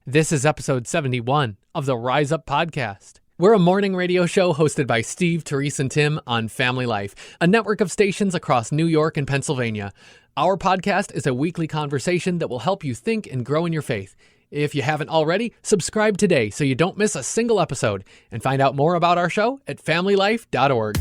This is episode 71 of the Rise Up podcast. We're a morning radio show hosted by Steve, Terese, and Tim on Family Life, a network of stations across New York and Pennsylvania. Our podcast is a weekly conversation that will help you think and grow in your faith. If you haven't already, subscribe today so you don't miss a single episode, and find out more about our show at familylife.org.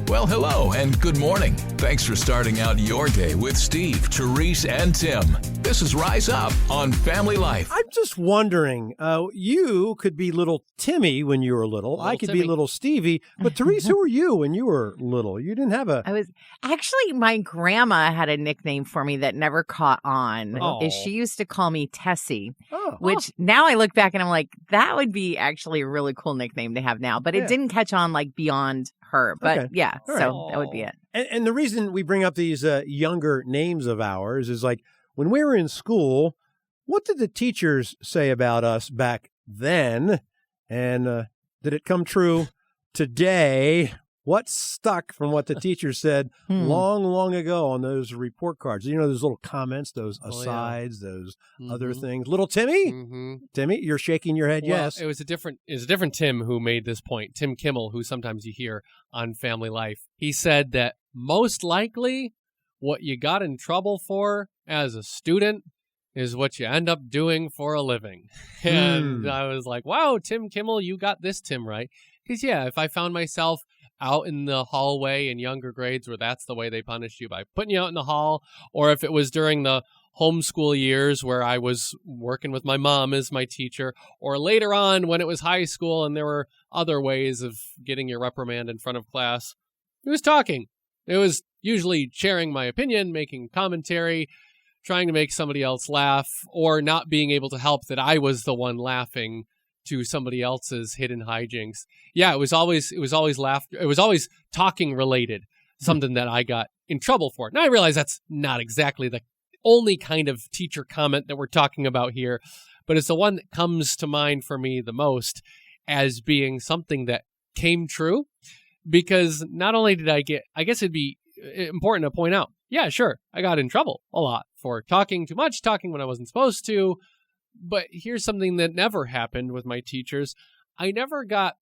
Well, hello and good morning. Thanks for starting out your day with Steve, Terese, and Tim. This is Rise Up on Family Life. I'm just wondering, you could be little Timmy when you were little. I could be little Stevie. But Terese, who were you when you were little? You didn't have a... Actually, my grandma had a nickname for me that never caught on. She used to call me Tessie, which now I look back and I'm like, that would be actually a really cool nickname to have now. But it didn't catch on like beyond her. But yeah, so that would be it. And the reason we bring up these younger names of ours is like, when we were in school, what did the teachers say about us back then? And did it come true today? What stuck from what the teacher said long, long ago on those report cards? You know, those little comments, those asides, those other things. Little Timmy? Timmy, you're shaking your head, yes. It was a different Tim who made this point. Tim Kimmel, who sometimes you hear on Family Life. He said that most likely what you got in trouble for as a student is what you end up doing for a living. And I was like, wow, Tim Kimmel, you got this Tim right. Because, if I found myself out in the hallway in younger grades where that's the way they punish you, by putting you out in the hall, or if it was during the homeschool years where I was working with my mom as my teacher, or later on when it was high school and there were other ways of getting your reprimand in front of class, it was talking. It was usually sharing my opinion, making commentary, trying to make somebody else laugh, or not being able to help that I was the one laughing to somebody else's hidden hijinks. Yeah, it was always laughter. It was always talking related, something that I got in trouble for. Now I realize that's not exactly the only kind of teacher comment that we're talking about here, but it's the one that comes to mind for me the most as being something that came true. Because not only did I guess it'd be important to point out, yeah, sure, I got in trouble a lot for talking too much, talking when I wasn't supposed to. But here's something that never happened with my teachers. I never got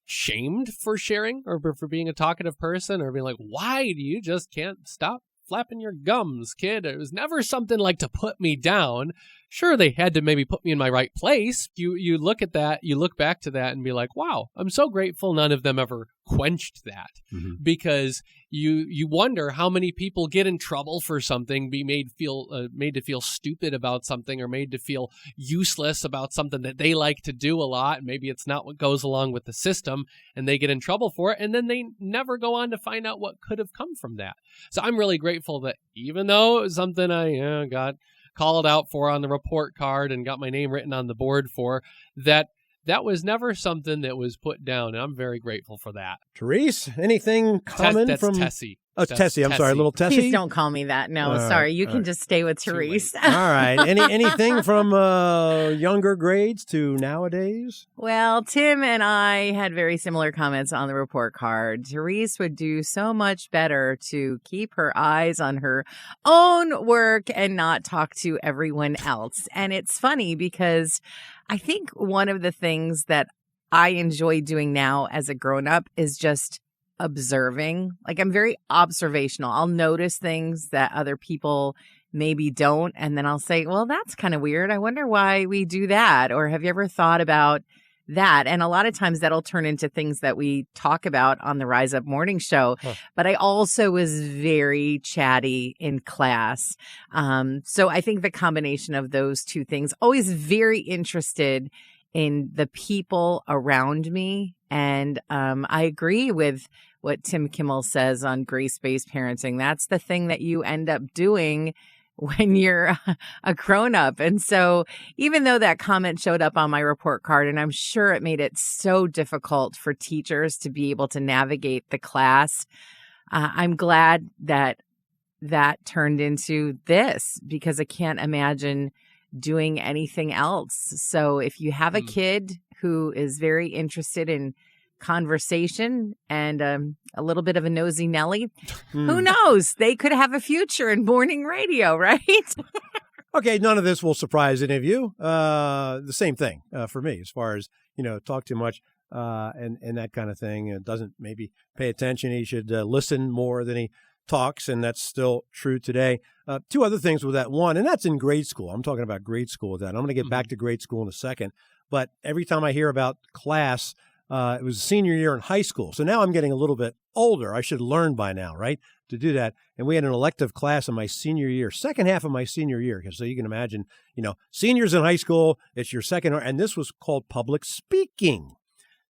shamed for sharing or for being a talkative person, or being like, why do you just can't stop flapping your gums, kid? It was never something like to put me down. Sure, they had to maybe put me in my right place. You look at that, you look back to that and be like, wow, I'm so grateful none of them ever quenched that. Because you wonder how many people get in trouble for something, be made to feel stupid about something, or made to feel useless about something that they like to do a lot, and maybe it's not what goes along with the system, and they get in trouble for it, and then they never go on to find out what could have come from that. So I'm really grateful that even though it was something I got called out for on the report card and got my name written on the board for, that was never something that was put down, and I'm very grateful for that. Terese, anything common that's from... Tessie. Oh, Tessie. I'm sorry, little Tessie. Please don't call me that. No, sorry. You can just stay with Terese. All right. Anything from younger grades to nowadays? Well, Tim and I had very similar comments on the report card. Terese would do so much better to keep her eyes on her own work and not talk to everyone else. And it's funny because I think one of the things that I enjoy doing now as a grown-up is just observing. Like, I'm very observational. I'll notice things that other people maybe don't, and then I'll say, well, that's kind of weird. I wonder why we do that. Or have you ever thought about that? And a lot of times that'll turn into things that we talk about on the Rise Up Morning Show. But I also was very chatty in class. So I think the combination of those two things, always very interested in the people around me. And I agree with what Tim Kimmel says on grace-based parenting. That's the thing that you end up doing when you're a grown-up. And so even though that comment showed up on my report card, and I'm sure it made it so difficult for teachers to be able to navigate the class, I'm glad that that turned into this, because I can't imagine doing anything else. So if you have a kid who is very interested in conversation and a little bit of a nosy Nelly, who knows? They could have a future in morning radio, right? Okay, none of this will surprise any of you. The same thing for me as far as, talk too much and that kind of thing. And doesn't maybe pay attention. He should listen more than he talks, and that's still true today. Two other things with that. One, and that's in grade school. I'm talking about grade school with that. I'm going to get back to grade school in a second. But every time I hear about class, it was senior year in high school. So now I'm getting a little bit older. I should learn by now, right, to do that. And we had an elective class in my senior year, second half of my senior year. So you can imagine, seniors in high school, it's your second, and this was called public speaking.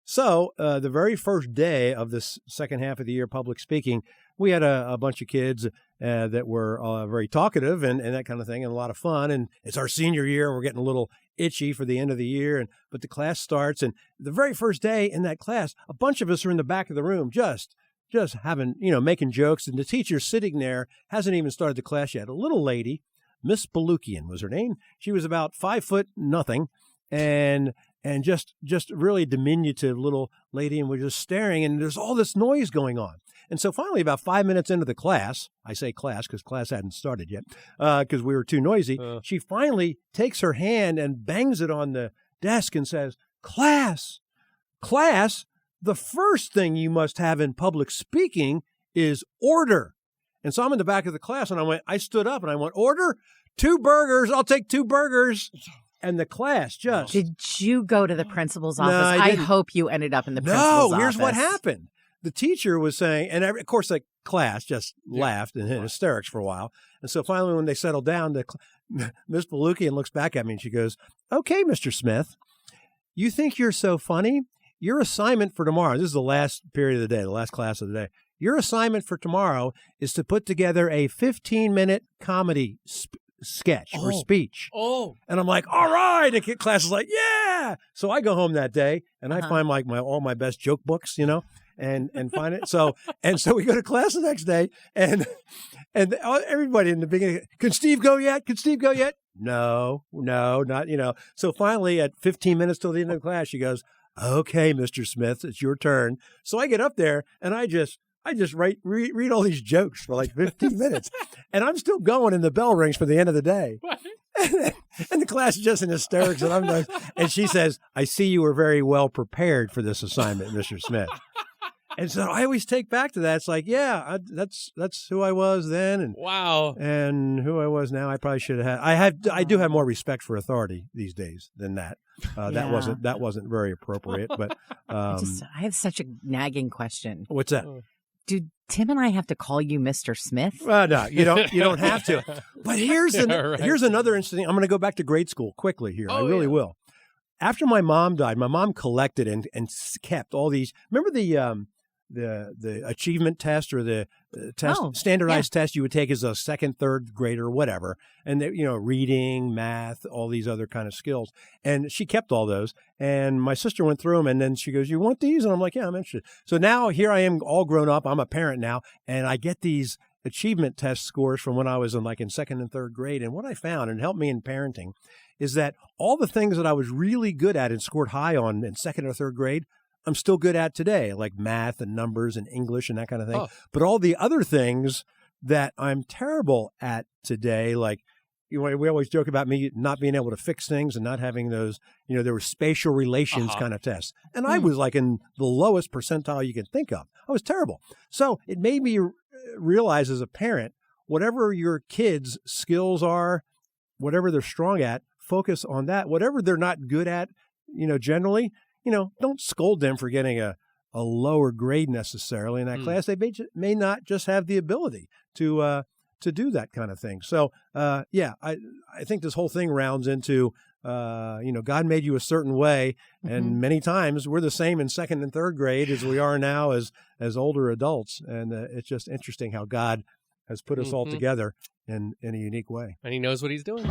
So the very first day of this second half of the year, public speaking, we had a bunch of kids that were very talkative and that kind of thing, and a lot of fun. And it's our senior year, and we're getting a little itchy for the end of the year. But the class starts, and the very first day in that class, a bunch of us are in the back of the room just having, making jokes. And the teacher sitting there hasn't even started the class yet. A little lady, Miss Balukian was her name. She was about 5'0", and just really diminutive little lady, and we're just staring, and there's all this noise going on. And so finally, about 5 minutes into the class, I say class because class hadn't started yet, because we were too noisy, she finally takes her hand and bangs it on the desk and says, class, the first thing you must have in public speaking is order. And so I'm in the back of the class, and I stood up, and I went, order, 2 burgers, I'll take 2 burgers. And the class just... Did you go to the principal's office? No, I didn't. hope you ended up in the principal's office. No, here's what happened. The teacher was saying, and of course the class just laughed and hit hysterics for a while. And so finally when they settled down, Miss Balukian looks back at me and she goes, okay, Mr. Smith, you think you're so funny? Your assignment for tomorrow, this is the last period of the day, the last class of the day. Your assignment for tomorrow is to put together a 15-minute comedy sketch or speech. And I'm like, all right. And the class is like, yeah. So I go home that day and I find like all my best joke books, and find it. So we go to class the next day, and everybody in the beginning, can Steve go yet? No, not, So finally at 15 minutes till the end of the class, she goes, okay, Mr. Smith, it's your turn. So I get up there and I just read all these jokes for like 15 minutes, and I'm still going, and the bell rings for the end of the day. And the class is just in hysterics, and I'm like, and she says, I see you were very well prepared for this assignment, Mr. Smith. And so I always take back to that. It's like, that's who I was then, and wow, and who I was now. I probably should have had. I do have more respect for authority these days than that. That wasn't very appropriate. But I have such a nagging question. What's that? Do Tim and I have to call you Mr. Smith? No, you don't. You don't have to. But here's another interesting thing. I'm going to go back to grade school quickly here. I really will. After my mom died, my mom collected and kept all these. Remember the achievement test or the standardized test you would take as a second, third grader, whatever, and reading, math, all these other kind of skills. And she kept all those. And my sister went through them, and then she goes, "You want these?" And I'm like, "Yeah, I'm interested." So now here I am, all grown up. I'm a parent now, and I get these achievement test scores from when I was in second and third grade. And what I found, and helped me in parenting, is that all the things that I was really good at and scored high on in second or third grade, I'm still good at today, like math and numbers and English and that kind of thing. But all the other things that I'm terrible at today, like we always joke about me not being able to fix things and not having those, there were spatial relations kind of tests. And I was like in the lowest percentile you can think of. I was terrible. So it made me realize as a parent, whatever your kids' skills are, whatever they're strong at, focus on that. Whatever they're not good at, generally, don't scold them for getting a lower grade necessarily in that class. They may not just have the ability to do that kind of thing. So, I think this whole thing rounds into, God made you a certain way, and many times we're the same in second and third grade as we are now as older adults. And it's just interesting how God has put us all together in a unique way. And he knows what he's doing.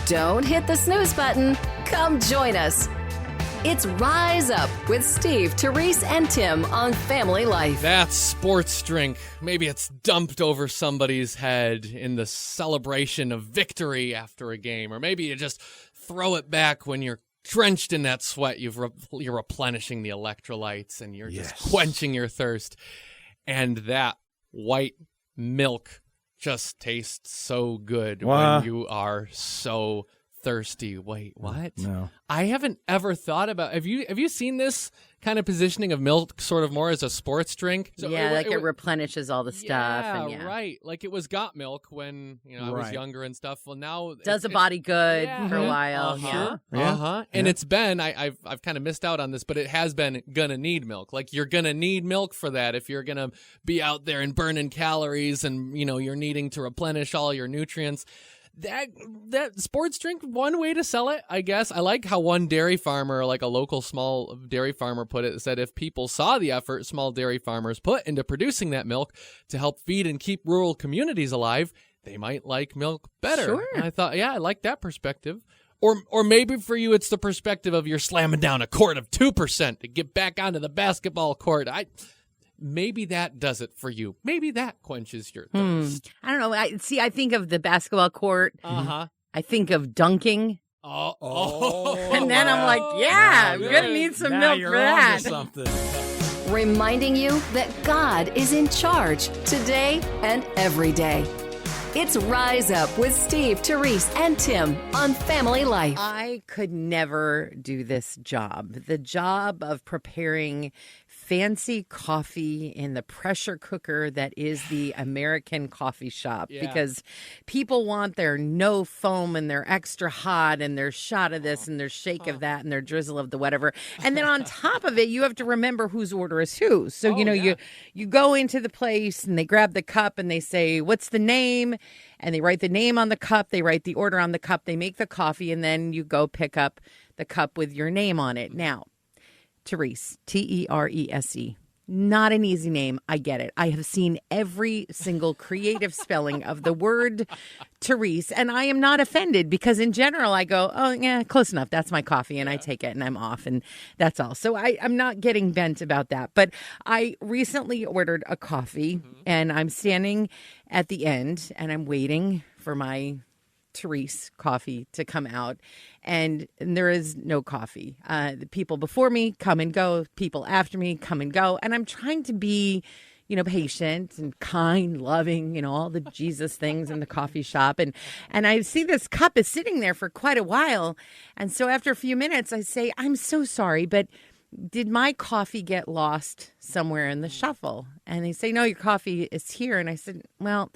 Don't hit the snooze button. Come join us. It's Rise Up with Steve, Terese, and Tim on Family Life. That sports drink, maybe it's dumped over somebody's head in the celebration of victory after a game, or maybe you just throw it back when you're drenched in that sweat. You're replenishing the electrolytes, and you're just quenching your thirst. And that white milk just tastes so good Wow. when you are so thirsty. Wait, what? No. I haven't ever thought about. Have you seen this kind of positioning of milk sort of more as a sports drink? So it replenishes all the stuff. Yeah, and right. Like it was Got Milk when I was Right. younger and stuff. Well, now Does a body good Yeah. for a while. Uh-huh. Yeah. Uh-huh. And it's been I've kind of missed out on this, but it has been gonna need milk. Like you're gonna need milk for that if you're gonna be out there and burning calories and you're needing to replenish all your nutrients. That sports drink, one way to sell it, I guess. I like how one dairy farmer, like a local small dairy farmer put it, said if people saw the effort small dairy farmers put into producing that milk to help feed and keep rural communities alive, they might like milk better. Sure. And I thought, I like that perspective. Or maybe for you, it's the perspective of you're slamming down a quart of 2% to get back onto the basketball court. Maybe that does it for you. Maybe that quenches your thirst. I don't know. I think of the basketball court. Uh-huh. I think of dunking. Oh. And then I'm like, yeah, I'm going to need some milk you're for that. onto something. Reminding you that God is in charge today and every day. It's Rise Up with Steve, Terese, and Tim on Family Life. I could never do this job. The job of preparing fancy coffee in the pressure cooker that is the American coffee shop, because people want their no foam and their extra hot and their shot of this and their shake of that and their drizzle of the whatever. And then on top of it, you have to remember whose order is whose. So, you go into the place and they grab the cup and they say, what's the name? And they write the name on the cup. They write the order on the cup. They make the coffee, and then you go pick up the cup with your name on it. Now, Terese, Terese, not an easy name. I get it. I have seen every single creative spelling of the word Terese, and I am not offended because in general I go, oh, yeah, close enough. That's my coffee, and I take it, and I'm off, and that's all. So I'm not getting bent about that. But I recently ordered a coffee, and I'm standing at the end, and I'm waiting for my Terese coffee to come out, and there is no coffee. The people before me come and go, people after me come and go, and I'm trying to be, patient and kind, loving, all the Jesus things in the coffee shop, and I see this cup is sitting there for quite a while, and so after a few minutes, I say, I'm so sorry, but did my coffee get lost somewhere in the shuffle? And they say, no, your coffee is here, and I said, well,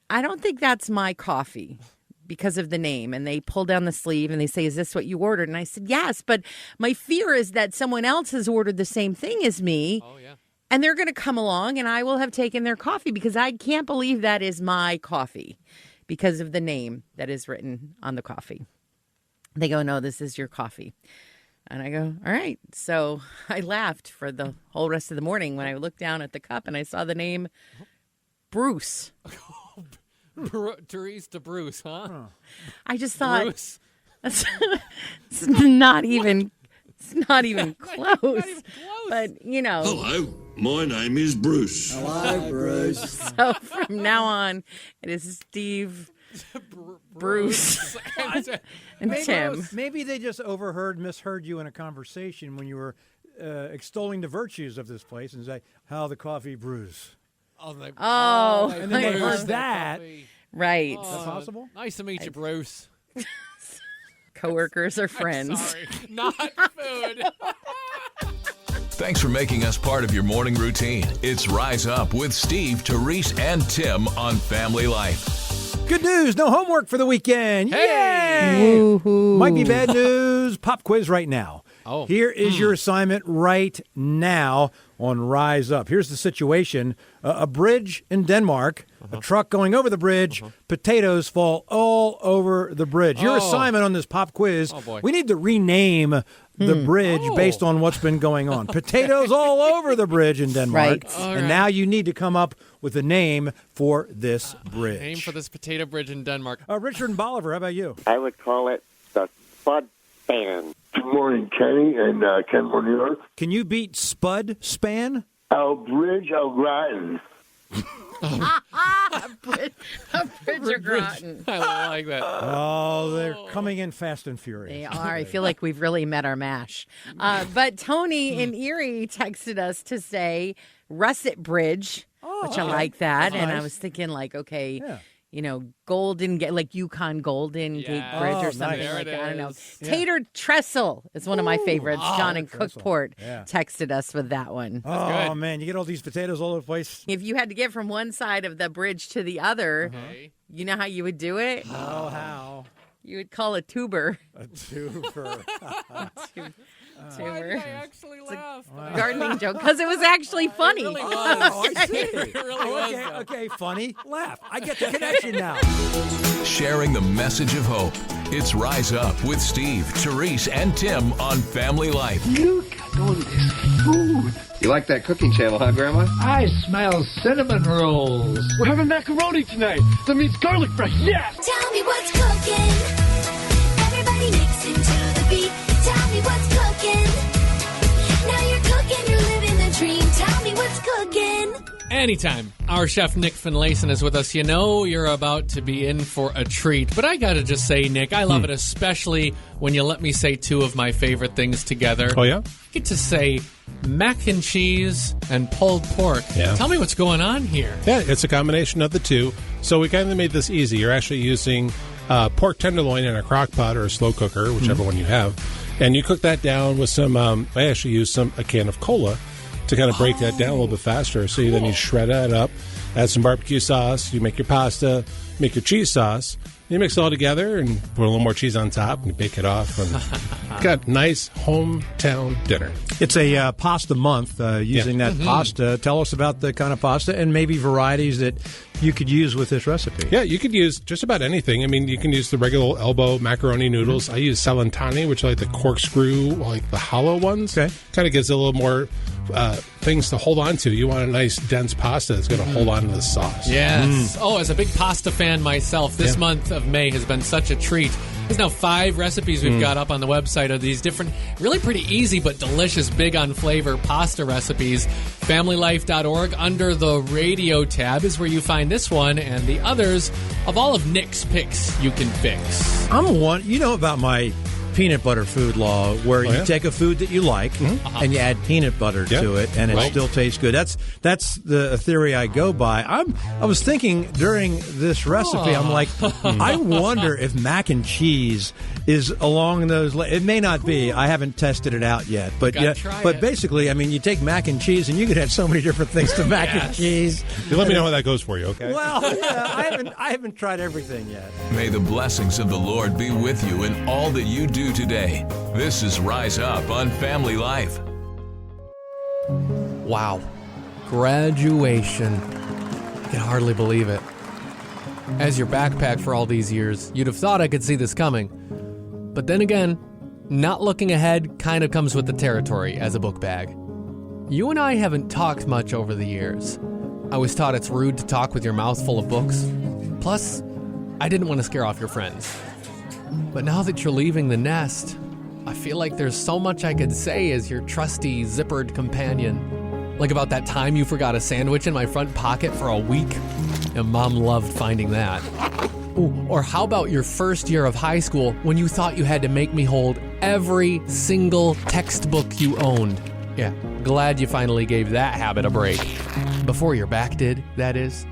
I don't think that's my coffee because of the name. And they pull down the sleeve and they say, is this what you ordered? And I said, yes, but my fear is that someone else has ordered the same thing as me. Oh, yeah. And they're going to come along and I will have taken their coffee because I can't believe that is my coffee because of the name that is written on the coffee. They go, no, this is your coffee. And I go, all right. So I laughed for the whole rest of the morning when I looked down at the cup and I saw the name Bruce. Terese to Bruce, huh? I just thought Bruce. it's not even close. But Hello, my name is Bruce. Hello, Bruce. So from now on, it is Steve, Bruce, and Tim. Maybe they just misheard you in a conversation when you were extolling the virtues of this place and say, how the coffee brews. Oh, and then they heard that. Right. Is that possible? Nice to meet you, Bruce. Coworkers or friends. Sorry, not food. Thanks for making us part of your morning routine. It's Rise Up with Steve, Terese, and Tim on Family Life. Good news. No homework for the weekend. Hey! Yay! Woo-hoo. Might be bad news. Pop quiz right now. Oh. Here is your assignment right now on Rise Up. Here's the situation. A bridge in Denmark, a truck going over the bridge, potatoes fall all over the bridge. Your assignment on this pop quiz, boy. we need to rename the bridge based on what's been going on. Potatoes all over the bridge in Denmark. Right. And now you need to come up with a name for this bridge. Name for this potato bridge in Denmark. Richard and Bolivar, how about you? I would call it the Spud Span. Good morning, Kenny and Kenmore, New York. Can you beat Spud Span? Our bridge au gratin. A bridge of Groton. I like that. Oh, they're coming in fast and furious. They are. I feel like we've really met our mash. But Tony in Erie texted us to say Russet Bridge. which I like that. That's and I nice. was thinking okay, Yeah. Golden Gate, like Yukon Golden Gate Bridge or something There like it that. I don't know. is. Tater Trestle is one of my favorites. John in Trestle. Cookport Yeah. texted us with that one. Oh, good. man, you get all these potatoes all over the place. If you had to get from one side of the bridge to the other, you know how you would do it? Oh, how? You would call a tuber. A twofer. Tuber. actually laughed? Gardening joke, because it was actually funny. It really was. Oh, I see. It really was, okay, though. okay, funny. Laugh. I get the connection now. Sharing the message of hope. It's Rise Up with Steve, Terese, and Tim on Family Life. Look at all this food. You like that cooking channel, huh, Grandma? I smell cinnamon rolls. We're having macaroni tonight. That means garlic bread. Yes! Tell me what's cooking. Everybody mixing to the beat. Tell me what's cooking. Now you're cooking, you're living the dream. Tell me what's cooking. Anytime our chef Nick Finlayson is with us, you know you're about to be in for a treat. But I gotta just say, Nick, I love it, especially when you let me say two of my favorite things together. Oh, yeah? I get to say mac and cheese and pulled pork. Yeah. Tell me what's going on here. Yeah, it's a combination of the two. So we kind of made this easy. You're actually using pork tenderloin in a crock pot or a slow cooker, whichever one you have. And you cook that down with some, I actually used a can of cola to kind of break that down a little bit faster. So then you shred that up, add some barbecue sauce, you make your pasta, make your cheese sauce, you mix it all together and put a little more cheese on top and you bake it off. And got nice hometown dinner. It's a pasta month using that pasta. Tell us about the kind of pasta and maybe varieties that you could use with this recipe. Yeah, you could use just about anything. I mean, you can use the regular elbow macaroni noodles. I use Salentani, which are like the corkscrew, like the hollow ones. Okay. Kind of gives it a little more things to hold on to. You want a nice, dense pasta that's going to hold on to the sauce. Yes. Oh, as a big pasta fan myself, this month of May has been such a treat. There's now 5 recipes we've got up on the website of these different, really pretty easy but delicious, big on flavor pasta recipes. FamilyLife.org under the radio tab is where you find this one and the others of all of Nick's picks you can fix. I'm one. You know about my peanut butter food law, where you take a food that you like and you add peanut butter to it, and it still tastes good. That's the theory I go by. I was thinking during this recipe, I'm like, I wonder if mac and cheese is along those. It may not be. I haven't tested it out yet, but basically, I mean, you take mac and cheese, and you could add so many different things to mac and cheese. You let me know how that goes for you, okay? Well, yeah, I haven't tried everything yet. May the blessings of the Lord be with you in all that you do today. This is Rise Up on Family Life. Wow. Graduation. I can hardly believe it. As your backpack for all these years, you'd have thought I could see this coming. But then again, not looking ahead kind of comes with the territory as a book bag. You and I haven't talked much over the years. I was taught it's rude to talk with your mouth full of books. Plus, I didn't want to scare off your friends. But now that you're leaving the nest, I feel like there's so much I could say as your trusty zippered companion. Like about that time you forgot a sandwich in my front pocket for a week, and Mom loved finding that. Ooh, or how about your first year of high school when you thought you had to make me hold every single textbook you owned? Yeah, glad you finally gave that habit a break. Before your back did, that is.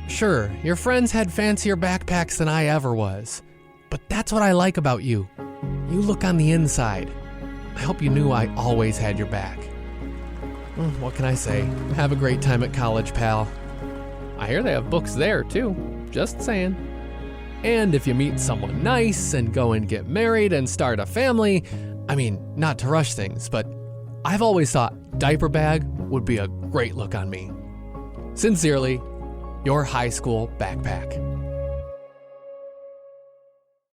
Sure, your friends had fancier backpacks than I ever was. But that's what I like about you. You look on the inside. I hope you knew I always had your back. What can I say? Have a great time at college, pal. I hear they have books there, too. Just saying. And if you meet someone nice and go and get married and start a family, I mean, not to rush things, but I've always thought diaper bag would be a great look on me. Sincerely, your high school backpack.